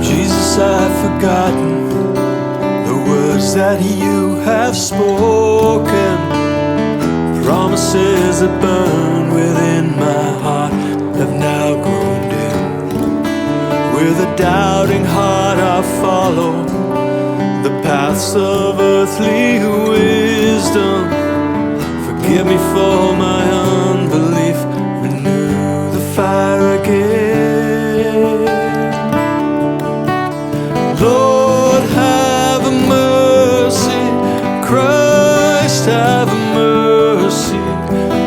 Jesus, I've forgotten the words that you have spoken. Promises that burn within my heart have now grown dim. With a doubting heart I follow the paths of earthly wisdom. Forgive me for my unbelief, renew the fire again. Lord, have mercy, Christ, have mercy.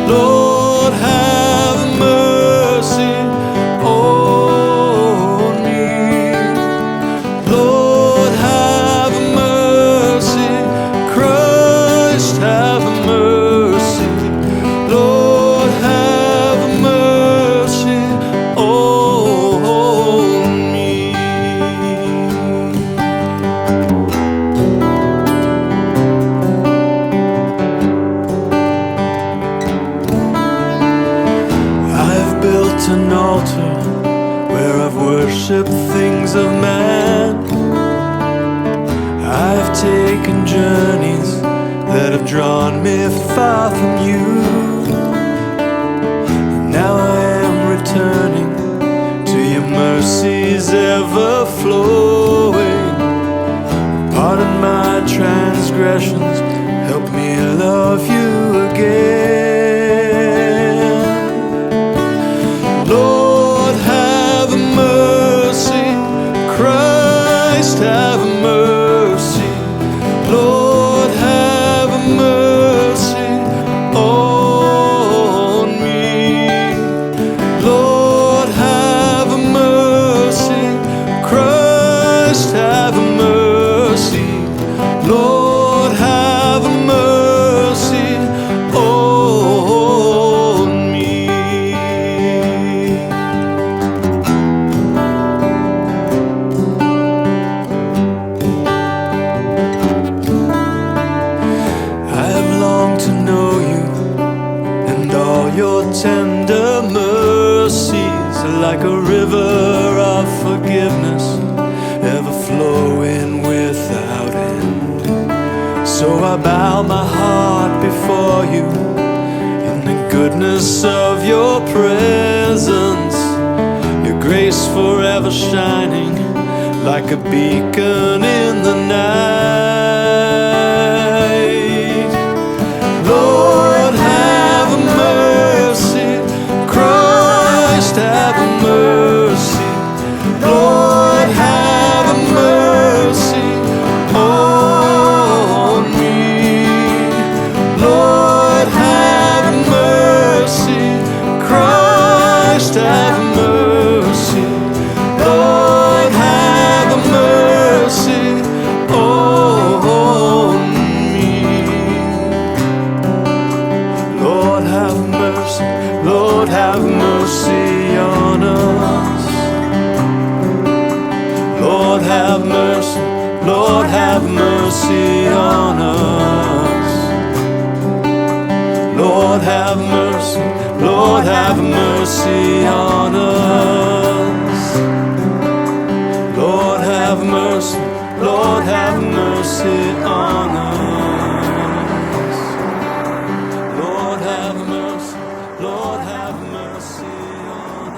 Lord, have mercy on me. Lord, have mercy, Christ, have mercy. Lord, have mercy on me. I've built an altar where I've worshipped things of man. I've taken journeys that have drawn me far from you. And now I am returning to your mercies ever flowing. Pardon my transgressions, help me love you again. Lord, have mercy, Christ, have mercy. Lord, have mercy on me. Lord, have mercy, Christ, have mercy. Lord, have mercy on me. I have longed to know you and all your tender mercies, like a river of forgiveness, ever flowing without end. So I bow my heart before you in the goodness of your presence, your grace forever shining like a beacon in the night. Lord, have mercy, Christ, have mercy. Lord, have mercy on me. Lord, have mercy, Christ, have mercy. Lord, have mercy on me. Lord, have mercy, Lord, have mercy on us. Lord, have mercy, Lord, have mercy on us. Lord, have mercy, Lord, have mercy on us. Lord, have mercy, Lord, have mercy on us. Lord, have mercy, Lord, have mercy on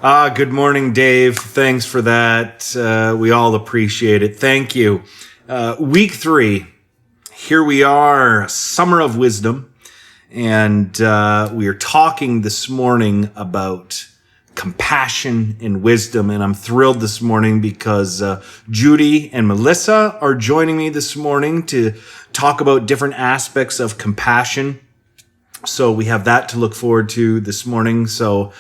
us. Good morning, Dave. Thanks for that. We all appreciate it. Thank you. Week 3. Here we are, Summer of Wisdom. And we are talking this morning about compassion and wisdom. And I'm thrilled this morning because Judy and Melissa are joining me this morning to talk about different aspects of compassion. So we have that to look forward to this morning. So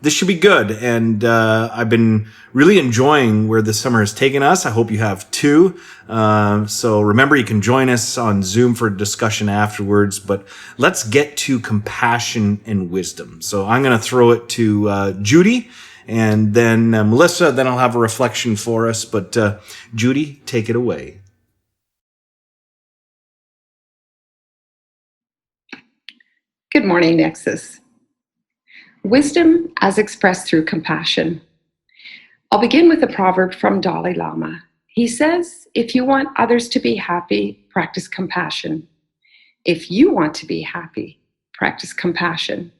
this should be good. And I've been really enjoying where this summer has taken us. I hope you have too. So remember, you can join us on Zoom for discussion afterwards. But let's get to compassion and wisdom. So I'm going to throw it to Judy and then Melissa. Then I'll have a reflection for us. But Judy, take it away. Good morning, Nexus. Wisdom as expressed through compassion. I'll begin with a proverb from Dalai Lama. He says, if you want others to be happy, practice compassion. If you want to be happy, practice compassion.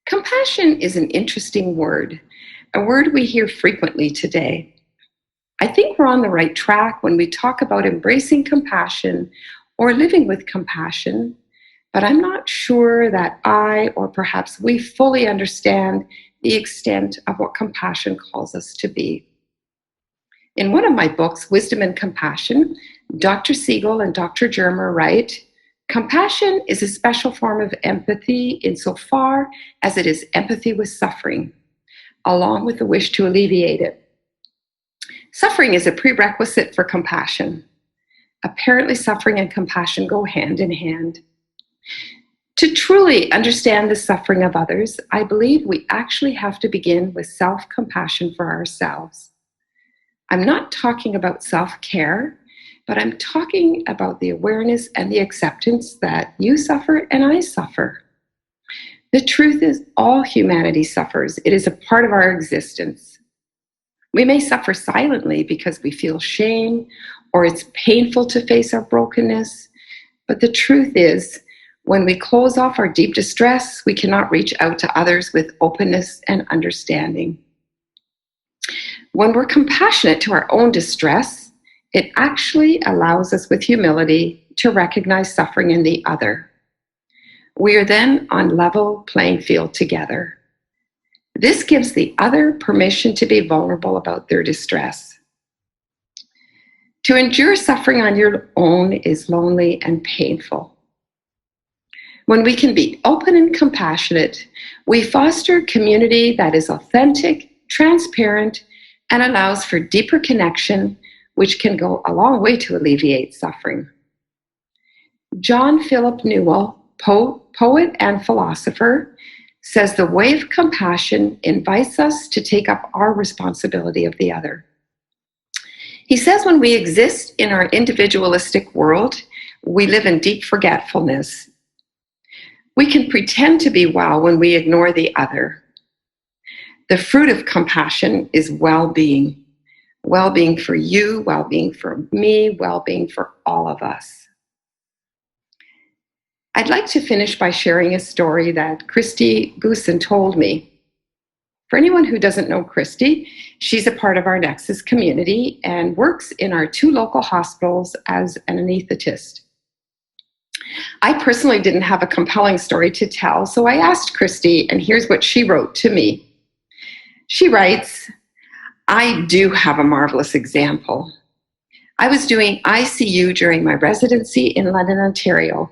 Compassion is an interesting word, a word we hear frequently today. I think we're on the right track when we talk about embracing compassion or living with compassion, but I'm not sure that I, or perhaps we, fully understand the extent of what compassion calls us to be. In one of my books, Wisdom and Compassion, Dr. Siegel and Dr. Germer write, compassion is a special form of empathy insofar as it is empathy with suffering, along with the wish to alleviate it. Suffering is a prerequisite for compassion. Apparently, suffering and compassion go hand in hand. To truly understand the suffering of others, I believe we actually have to begin with self-compassion for ourselves. I'm not talking about self-care, but I'm talking about the awareness and the acceptance that you suffer and I suffer. The truth is, all humanity suffers. It is a part of our existence. We may suffer silently because we feel shame or it's painful to face our brokenness, but the truth is, when we close off our deep distress, we cannot reach out to others with openness and understanding. When we're compassionate to our own distress, it actually allows us with humility to recognize suffering in the other. We are then on level playing field together. This gives the other permission to be vulnerable about their distress. To endure suffering on your own is lonely and painful. When we can be open and compassionate, we foster community that is authentic, transparent, and allows for deeper connection, which can go a long way to alleviate suffering. John Philip Newell, poet and philosopher, says the way of compassion invites us to take up our responsibility of the other. He says when we exist in our individualistic world, we live in deep forgetfulness. We can pretend to be well when we ignore the other. The fruit of compassion is well-being. Well-being for you, well-being for me, well-being for all of us. I'd like to finish by sharing a story that Christy Goosen told me. For anyone who doesn't know Christy, she's a part of our Nexus community and works in our 2 local hospitals as an anesthetist. I personally didn't have a compelling story to tell, so I asked Christy, and here's what she wrote to me. She writes, I do have a marvelous example. I was doing ICU during my residency in London, Ontario.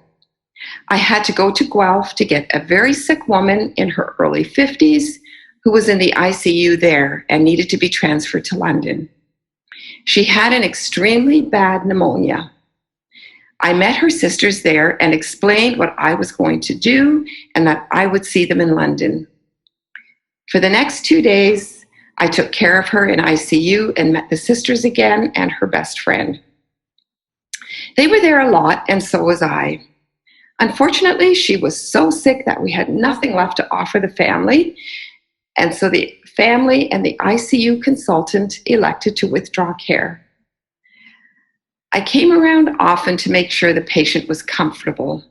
I had to go to Guelph to get a very sick woman in her early 50s who was in the ICU there and needed to be transferred to London. She had an extremely bad pneumonia. I met her sisters there and explained what I was going to do and that I would see them in London. For the next 2 days, I took care of her in ICU and met the sisters again and her best friend. They were there a lot, and so was I. Unfortunately, she was so sick that we had nothing left to offer the family, and so the family and the ICU consultant elected to withdraw care. I came around often to make sure the patient was comfortable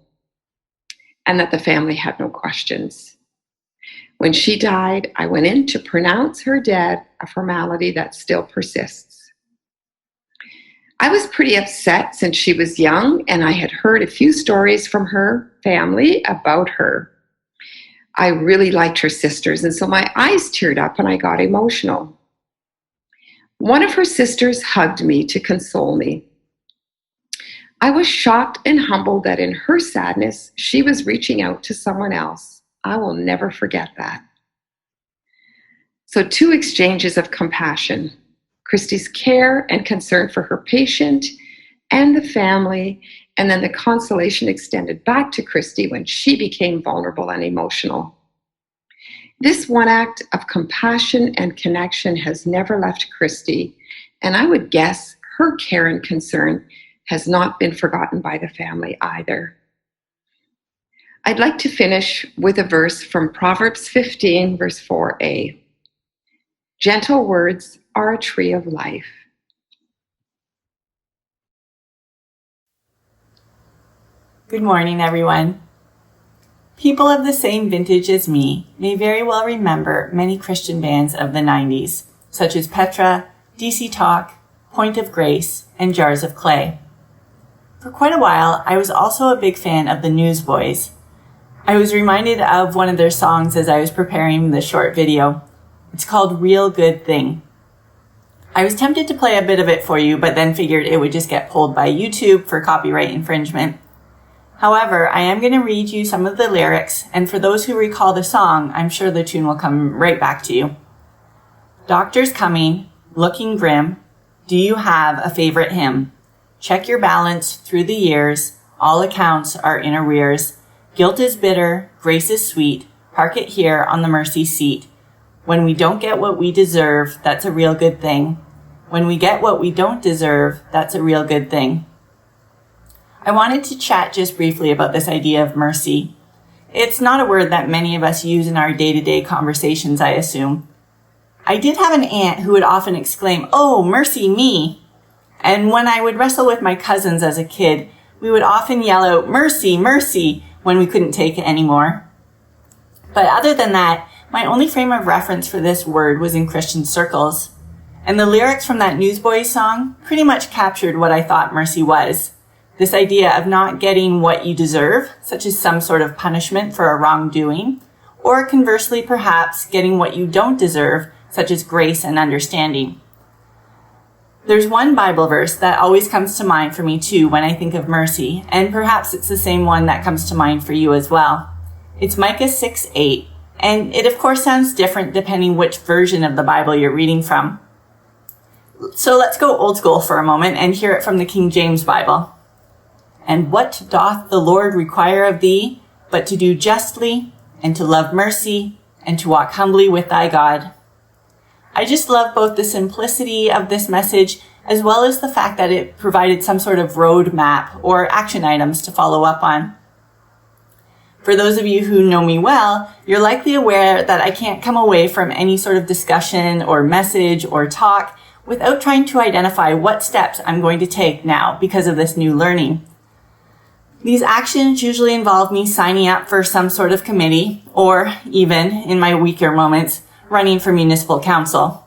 and that the family had no questions. When she died, I went in to pronounce her dead, a formality that still persists. I was pretty upset since she was young and I had heard a few stories from her family about her. I really liked her sisters, and so my eyes teared up and I got emotional. One of her sisters hugged me to console me. I was shocked and humbled that in her sadness, she was reaching out to someone else. I will never forget that. So 2 exchanges of compassion, Christy's care and concern for her patient and the family, and then the consolation extended back to Christy when she became vulnerable and emotional. This one act of compassion and connection has never left Christy, and I would guess her care and concern has not been forgotten by the family either. I'd like to finish with a verse from Proverbs 15, verse 4a. Gentle words are a tree of life. Good morning, everyone. People of the same vintage as me may very well remember many Christian bands of the 90s, such as Petra, DC Talk, Point of Grace, and Jars of Clay. For quite a while, I was also a big fan of the Newsboys. I was reminded of one of their songs as I was preparing this short video. It's called Real Good Thing. I was tempted to play a bit of it for you, but then figured it would just get pulled by YouTube for copyright infringement. However, I am going to read you some of the lyrics, and for those who recall the song, I'm sure the tune will come right back to you. Doctor's coming, looking grim. Do you have a favorite hymn? Check your balance through the years. All accounts are in arrears. Guilt is bitter, grace is sweet. Park it here on the mercy seat. When we don't get what we deserve, that's a real good thing. When we get what we don't deserve, that's a real good thing. I wanted to chat just briefly about this idea of mercy. It's not a word that many of us use in our day-to-day conversations, I assume. I did have an aunt who would often exclaim, "Oh, mercy me." And when I would wrestle with my cousins as a kid, we would often yell out, "Mercy, mercy," when we couldn't take it anymore. But other than that, my only frame of reference for this word was in Christian circles. And the lyrics from that Newsboys song pretty much captured what I thought mercy was. This idea of not getting what you deserve, such as some sort of punishment for a wrongdoing, or conversely, perhaps getting what you don't deserve, such as grace and understanding. There's one Bible verse that always comes to mind for me too when I think of mercy, and perhaps it's the same one that comes to mind for you as well. It's Micah 6:8, and it of course sounds different depending which version of the Bible you're reading from. So let's go old school for a moment and hear it from the King James Bible. And what doth the Lord require of thee, but to do justly, and to love mercy, and to walk humbly with thy God? I just love both the simplicity of this message, as well as the fact that it provided some sort of roadmap or action items to follow up on. For those of you who know me well, you're likely aware that I can't come away from any sort of discussion or message or talk without trying to identify what steps I'm going to take now because of this new learning. These actions usually involve me signing up for some sort of committee, or even, in my weaker moments, running for municipal council.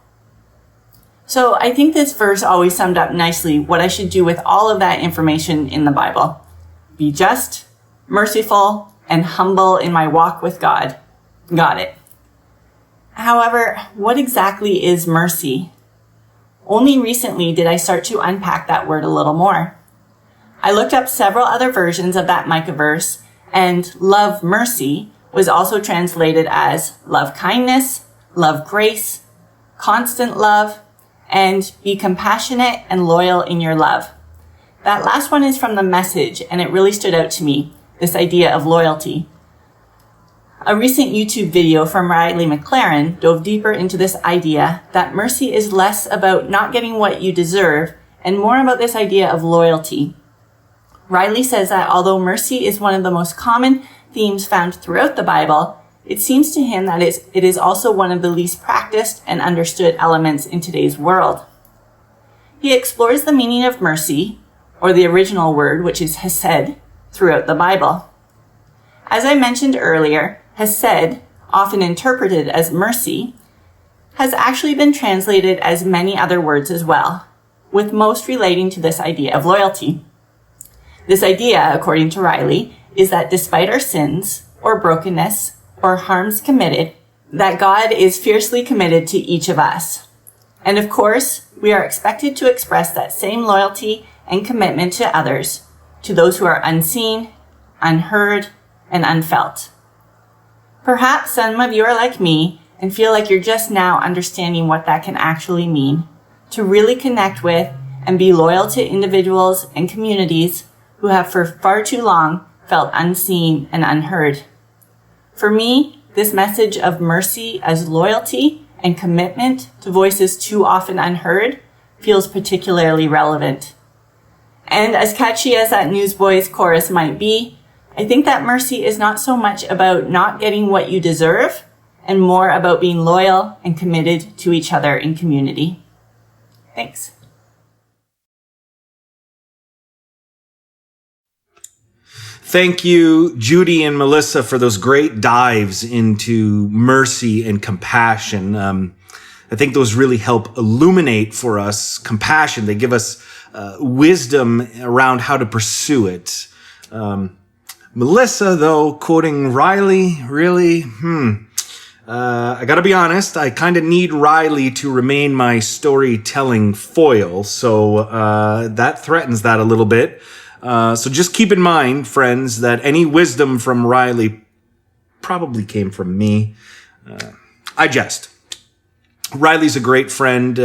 So I think this verse always summed up nicely what I should do with all of that information in the Bible. Be just, merciful, and humble in my walk with God. Got it. However, what exactly is mercy? Only recently did I start to unpack that word a little more. I looked up several other versions of that Micah verse, and love mercy was also translated as love kindness, love grace, constant love, and be compassionate and loyal in your love. That last one is from the Message, and it really stood out to me, this idea of loyalty. A recent YouTube video from Riley McLaren dove deeper into this idea that mercy is less about not getting what you deserve and more about this idea of loyalty. Riley says that although mercy is one of the most common themes found throughout the Bible, it seems to him that it is also one of the least practiced and understood elements in today's world. He explores the meaning of mercy, or the original word, which is hesed, throughout the Bible. As I mentioned earlier, hesed, often interpreted as mercy, has actually been translated as many other words as well, with most relating to this idea of loyalty. This idea, according to Riley, is that despite our sins, or brokenness, or harms committed, that God is fiercely committed to each of us. And of course, we are expected to express that same loyalty and commitment to others, to those who are unseen, unheard, and unfelt. Perhaps some of you are like me and feel like you're just now understanding what that can actually mean, to really connect with and be loyal to individuals and communities who have for far too long felt unseen and unheard. For me, this message of mercy as loyalty and commitment to voices too often unheard feels particularly relevant. And as catchy as that Newsboys chorus might be, I think that mercy is not so much about not getting what you deserve and more about being loyal and committed to each other in community. Thanks. Thank you, Jodi and Melissa, for those great dives into mercy and compassion. I think those really help illuminate for us compassion. They give us wisdom around how to pursue it. Melissa, though, quoting Riley, really, I gotta be honest, I kind of need Riley to remain my storytelling foil, so that threatens that a little bit. So just keep in mind, friends, that any wisdom from Riley probably came from me. I jest. Riley's a great friend.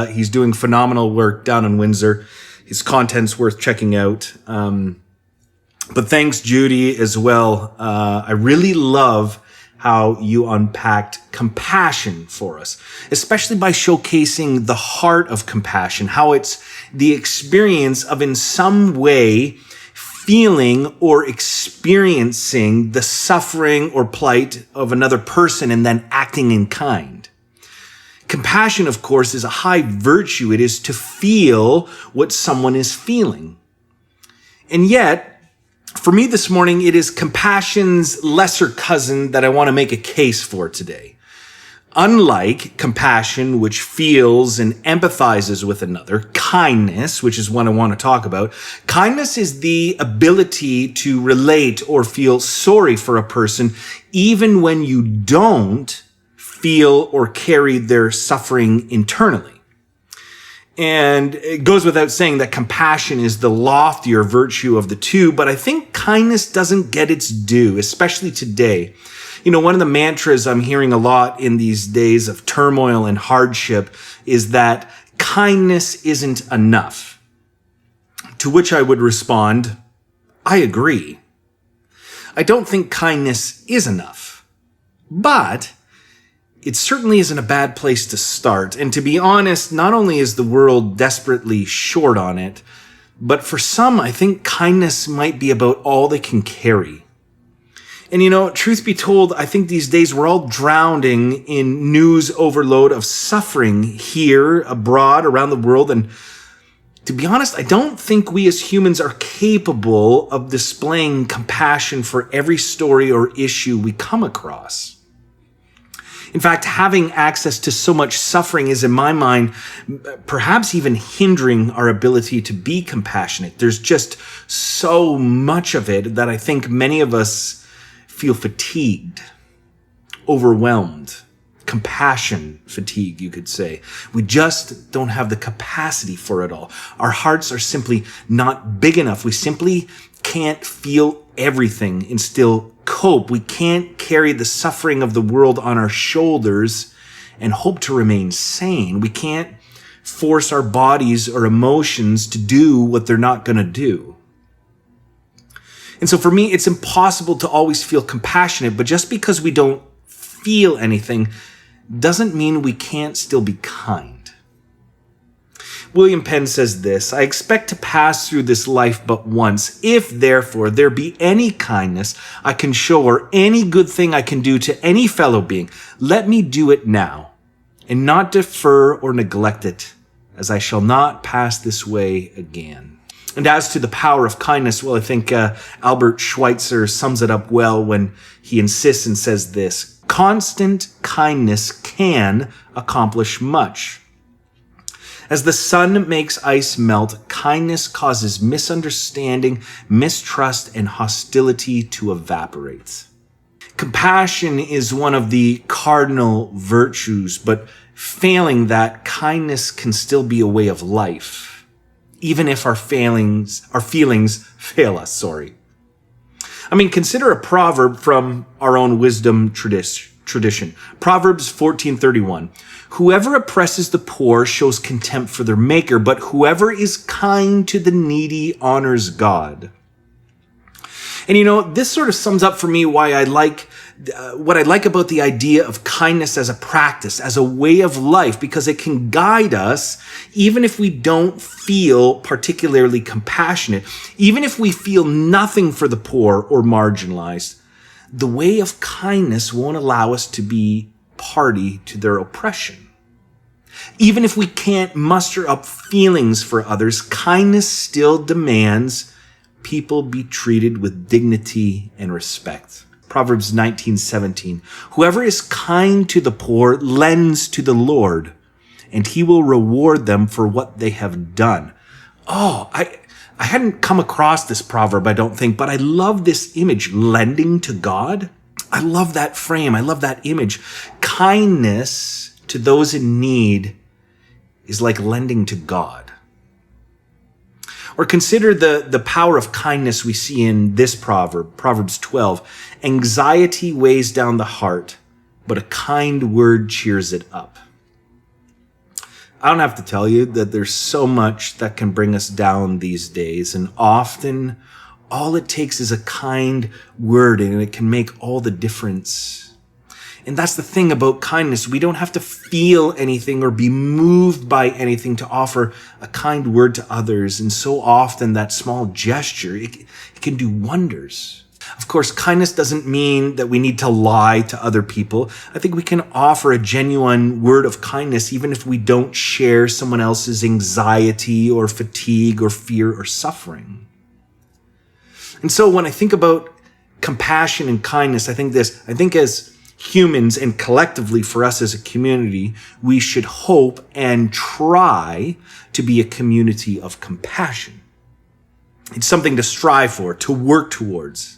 He's doing phenomenal work down in Windsor. His content's worth checking out. But thanks, Jodi, as well. I really love how you unpacked compassion for us, especially by showcasing the heart of compassion, how it's the experience of in some way feeling or experiencing the suffering or plight of another person and then acting in kind. Compassion, of course, is a high virtue. It is to feel what someone is feeling. And yet, for me this morning, it is compassion's lesser cousin that I want to make a case for today. Unlike compassion, which feels and empathizes with another, kindness, which is what I want to talk about, kindness is the ability to relate or feel sorry for a person, even when you don't feel or carry their suffering internally. And it goes without saying that compassion is the loftier virtue of the two, but I think kindness doesn't get its due, especially today. You know, one of the mantras I'm hearing a lot in these days of turmoil and hardship is that kindness isn't enough. To which I would respond, I agree. I don't think kindness is enough, but it certainly isn't a bad place to start. And to be honest, not only is the world desperately short on it, but for some, I think kindness might be about all they can carry. And you know, truth be told, I think these days we're all drowning in news overload of suffering here, abroad, around the world. And to be honest, I don't think we as humans are capable of displaying compassion for every story or issue we come across. In fact, having access to so much suffering is, in my mind, perhaps even hindering our ability to be compassionate. There's just so much of it that I think many of us feel fatigued, overwhelmed, compassion fatigue, you could say. We just don't have the capacity for it all. Our hearts are simply not big enough. We simply can't feel everything and still cope. We can't carry the suffering of the world on our shoulders and hope to remain sane. We can't force our bodies or emotions to do what they're not going to do. And so for me, it's impossible to always feel compassionate, but just because we don't feel anything doesn't mean we can't still be kind. William Penn says this, I expect to pass through this life but once. If, therefore, there be any kindness I can show or any good thing I can do to any fellow being, let me do it now and not defer or neglect it, as I shall not pass this way again. And as to the power of kindness, well, I think Albert Schweitzer sums it up well when he insists and says this, constant kindness can accomplish much. As the sun makes ice melt, kindness causes misunderstanding, mistrust, and hostility to evaporate. Compassion is one of the cardinal virtues, but failing that, kindness can still be a way of life. even if our feelings fail us, I mean, consider a proverb from our own wisdom tradition. Proverbs 14:31. Whoever oppresses the poor shows contempt for their maker, but whoever is kind to the needy honors God. And this sort of sums up for me why I like what I like about the idea of kindness as a practice, as a way of life, because it can guide us even if we don't feel particularly compassionate, even if we feel nothing for the poor or marginalized. The way of kindness won't allow us to be party to their oppression. Even if we can't muster up feelings for others, kindness still demands people be treated with dignity and respect. Proverbs 19:17. Whoever is kind to the poor lends to the Lord, and he will reward them for what they have done. Oh, I hadn't come across this proverb, I don't think, but I love this image, lending to God. I love that frame. I love that image. Kindness to those in need is like lending to God. Or consider the power of kindness we see in this proverb, Proverbs 12. Anxiety weighs down the heart, but a kind word cheers it up. I don't have to tell you that there's so much that can bring us down these days, and often all it takes is a kind word, and it can make all the difference. And that's the thing about kindness. We don't have to feel anything or be moved by anything to offer a kind word to others. And so often that small gesture, it can do wonders. Of course, kindness doesn't mean that we need to lie to other people. I think we can offer a genuine word of kindness even if we don't share someone else's anxiety or fatigue or fear or suffering. And so when I think about compassion and kindness, I think as humans and collectively for us as a community, we should hope and try to be a community of compassion. It's something to strive for, to work towards.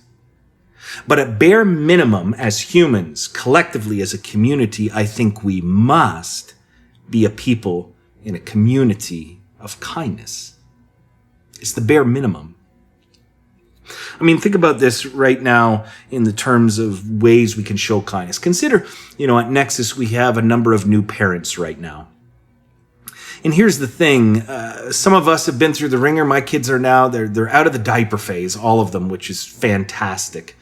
But at bare minimum, as humans, collectively as a community, I think we must be a people in a community of kindness. It's the bare minimum. I mean, think about this right now in the terms of ways we can show kindness. Consider, at Nexus, we have a number of new parents right now. And here's the thing. Some of us have been through the ringer. My kids are now, they're out of the diaper phase, all of them, which is fantastic.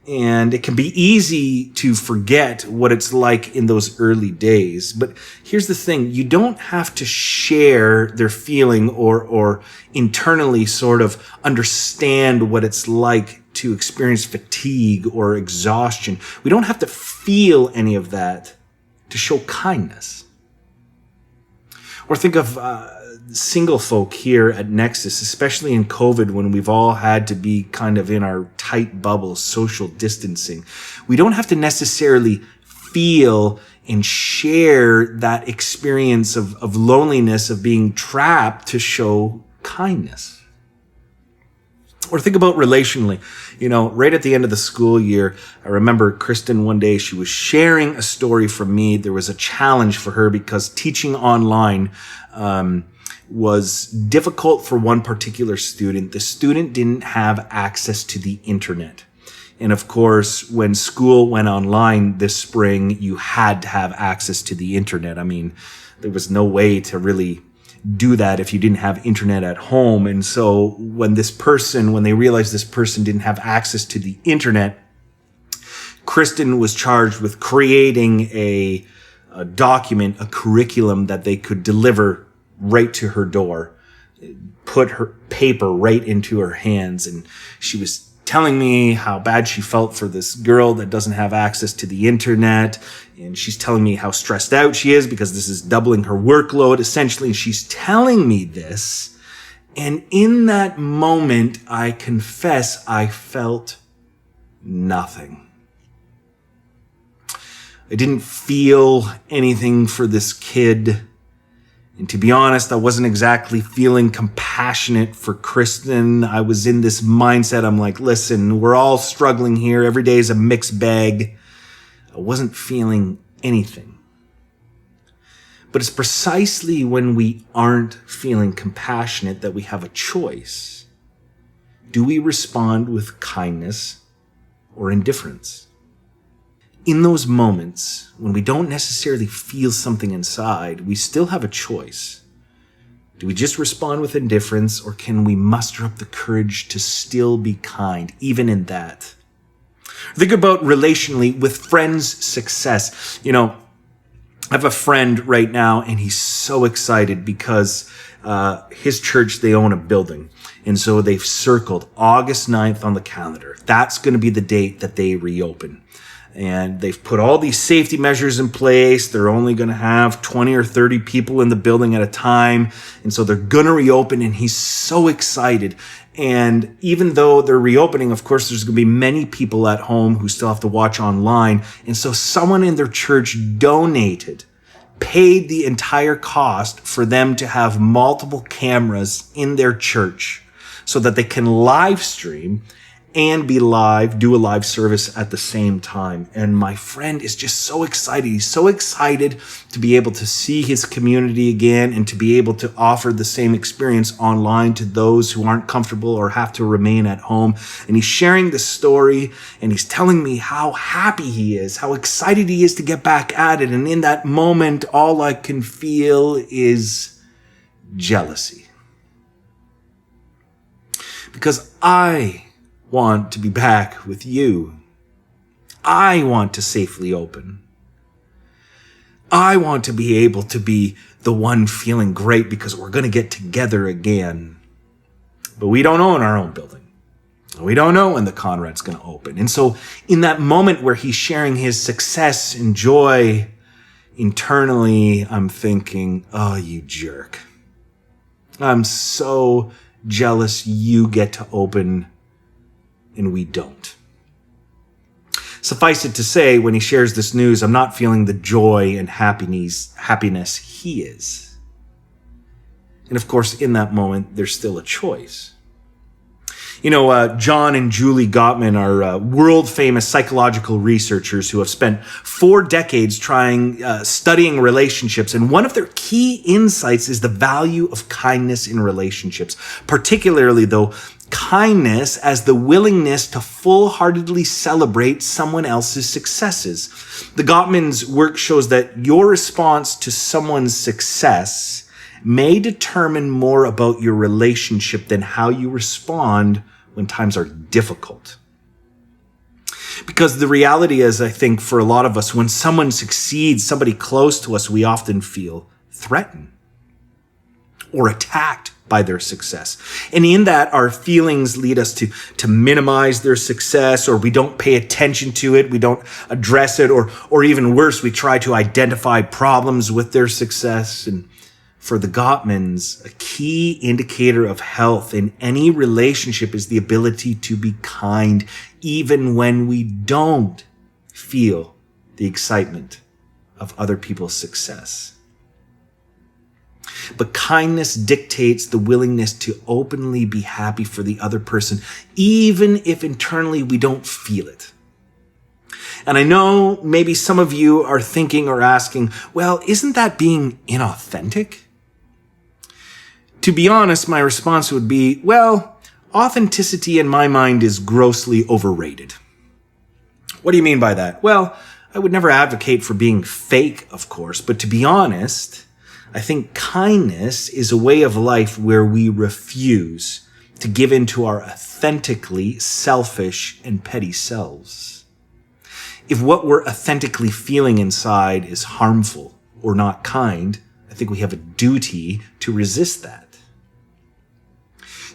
And it can be easy to forget what it's like in those early days. But here's the thing. You don't have to share their feeling or internally sort of understand what it's like to experience fatigue or exhaustion. We don't have to feel any of that to show kindness. Or think of single folk here at Nexus, especially in COVID when we've all had to be kind of in our tight bubble, social distancing. We don't have to necessarily feel and share that experience of loneliness, of being trapped to show kindness. Or think about relationally. Right at the end of the school year, I remember Kristen one day, she was sharing a story from me. There was a challenge for her because teaching online was difficult for one particular student. The student didn't have access to the internet. And of course, when school went online this spring, you had to have access to the internet. I mean, there was no way to really do that if you didn't have internet at home. And so when they realized this person didn't have access to the internet, Kristen was charged with creating a document, a curriculum that they could deliver right to her door, put her paper right into her hands. And she was telling me how bad she felt for this girl that doesn't have access to the internet. And she's telling me how stressed out she is because this is doubling her workload. Essentially, she's telling me this. And in that moment, I confess I felt nothing. I didn't feel anything for this kid. And to be honest, I wasn't exactly feeling compassionate for Kristen. I was in this mindset. I'm like, listen, we're all struggling here. Every day is a mixed bag. I wasn't feeling anything. But it's precisely when we aren't feeling compassionate that we have a choice. Do we respond with kindness or indifference? In those moments when we don't necessarily feel something inside, we still have a choice. Do we just respond with indifference, or can we muster up the courage to still be kind, even in that? Think about relationally with friends' success. I have a friend right now, and he's so excited because his church, they own a building. And so they've circled August 9th on the calendar. That's going to be the date that they reopen. And they've put all these safety measures in place. They're only going to have 20 or 30 people in the building at a time. And so they're going to reopen, and he's so excited. And even though they're reopening, of course, there's going to be many people at home who still have to watch online. And so someone in their church paid the entire cost for them to have multiple cameras in their church so that they can live stream and do a live service at the same time. And my friend is just so excited. He's so excited to be able to see his community again and to be able to offer the same experience online to those who aren't comfortable or have to remain at home. And he's sharing this story, and he's telling me how happy he is, how excited he is to get back at it. And in that moment, all I can feel is jealousy. Because I want to be back with you. I want to safely open. I want to be able to be the one feeling great because we're going to get together again. But we don't own our own building. We don't know when the Conrad's going to open. And so in that moment where he's sharing his success and joy, internally I'm thinking, oh, you jerk. I'm so jealous you get to open and we don't. Suffice it to say, when he shares this news, I'm not feeling the joy and happiness he is. And of course, in that moment, there's still a choice. John and Julie Gottman are world-famous psychological researchers who have spent 4 decades studying relationships. And one of their key insights is the value of kindness in relationships, particularly, though, kindness as the willingness to full-heartedly celebrate someone else's successes. The Gottman's work shows that your response to someone's success may determine more about your relationship than how you respond when times are difficult. Because the reality is, I think, for a lot of us, when someone succeeds, somebody close to us, we often feel threatened or attacked by their success. And in that, our feelings lead us to minimize their success, or we don't pay attention to it, we don't address it, or even worse, we try to identify problems with their success. And for the Gottmans, a key indicator of health in any relationship is the ability to be kind, even when we don't feel the excitement of other people's success. But kindness dictates the willingness to openly be happy for the other person, even if internally we don't feel it. And I know maybe some of you are thinking or asking, well, isn't that being inauthentic? To be honest, my response would be, well, authenticity in my mind is grossly overrated. What do you mean by that? Well, I would never advocate for being fake, of course, but to be honest, I think kindness is a way of life where we refuse to give in to our authentically selfish and petty selves. If what we're authentically feeling inside is harmful or not kind, I think we have a duty to resist that.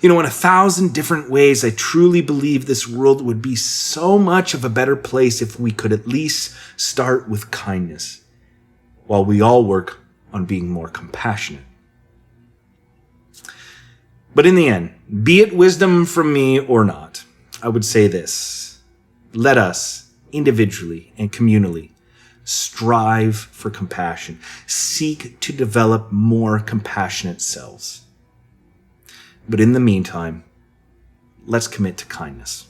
In 1,000 different ways, I truly believe this world would be so much of a better place if we could at least start with kindness, while we all work on being more compassionate. But in the end, be it wisdom from me or not, I would say this: let us, individually and communally, strive for compassion, seek to develop more compassionate selves. But in the meantime, let's commit to kindness.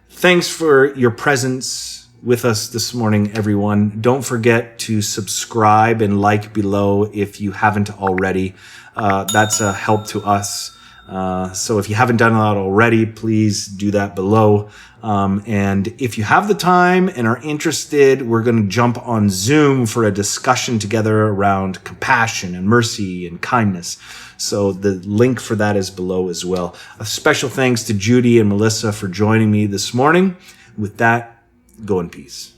Thanks for your presence with us this morning, everyone. Don't forget to subscribe and like below if you haven't already. That's a help to us. So if you haven't done that already, please do that below. And if you have the time and are interested, we're going to jump on Zoom for a discussion together around compassion and mercy and kindness. So the link for that is below as well. A special thanks to Judy and Melissa for joining me this morning. With that, go in peace.